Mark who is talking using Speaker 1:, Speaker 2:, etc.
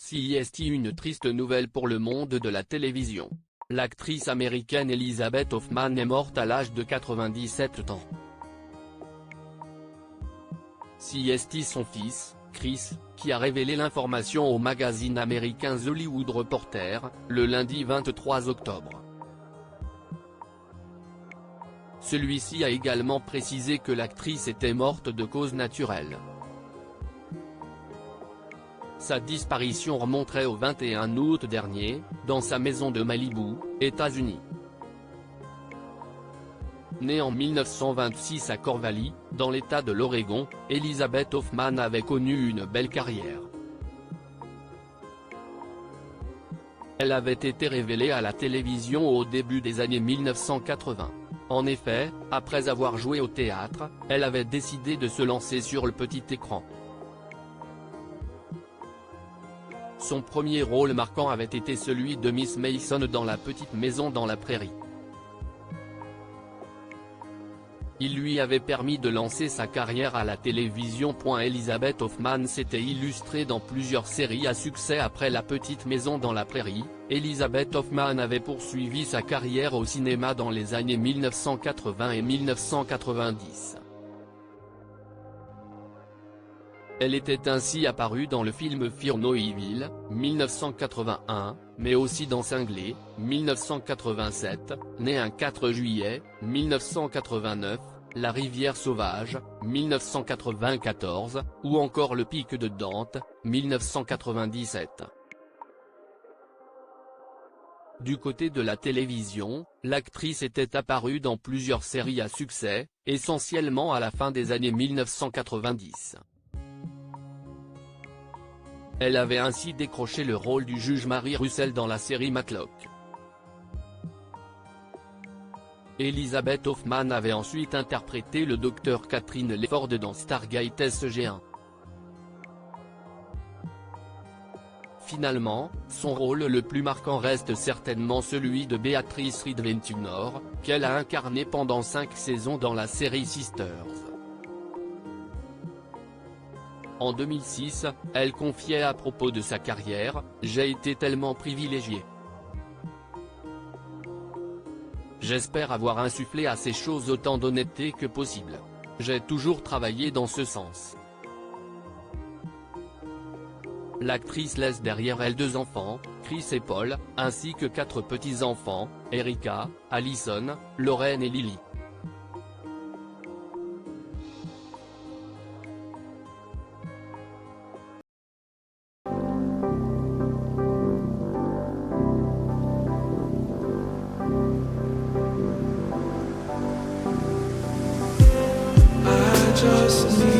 Speaker 1: CIST, une triste nouvelle pour le monde de la télévision. L'actrice américaine Elizabeth Hoffman est morte à l'âge de 97 ans. CIST, son fils, Chris, qui a révélé l'information au magazine américain The Hollywood Reporter, le lundi 23 octobre. Celui-ci a également précisé que l'actrice était morte de cause naturelle. Sa disparition remonterait au 21 août dernier, dans sa maison de Malibu, États-Unis. Née en 1926 à Corvallis, dans l'État de l'Oregon, Elizabeth Hoffman avait connu une belle carrière. Elle avait été révélée à la télévision au début des années 1980. En effet, après avoir joué au théâtre, elle avait décidé de se lancer sur le petit écran. Son premier rôle marquant avait été celui de Miss Mason dans La Petite Maison dans la Prairie. Il lui avait permis de lancer sa carrière à la télévision. Elizabeth Hoffman s'était illustrée dans plusieurs séries à succès après La Petite Maison dans la Prairie. Elizabeth Hoffman avait poursuivi sa carrière au cinéma dans les années 1980 et 1990. Elle était ainsi apparue dans le film Fear No Evil, 1981, mais aussi dans Cinglé, 1987, né un 4 juillet, 1989, La Rivière Sauvage, 1994, ou encore Le Pic de Dante, 1997. Du côté de la télévision, l'actrice était apparue dans plusieurs séries à succès, essentiellement à la fin des années 1990. Elle avait ainsi décroché le rôle du juge Mary Russell dans la série Matlock. Elizabeth Hoffman avait ensuite interprété le docteur Catherine Lefford dans Stargate SG-1. Finalement, son rôle le plus marquant reste certainement celui de Beatrice Reed Ventunor, qu'elle a incarné pendant 5 saisons dans la série Sisters. En 2006, elle confiait à propos de sa carrière, « J'ai été tellement privilégiée. J'espère avoir insufflé à ces choses autant d'honnêteté que possible. J'ai toujours travaillé dans ce sens. » L'actrice laisse derrière elle 2 enfants, Chris et Paul, ainsi que 4 petits-enfants, Erika, Allison, Lorraine et Lily.
Speaker 2: Just need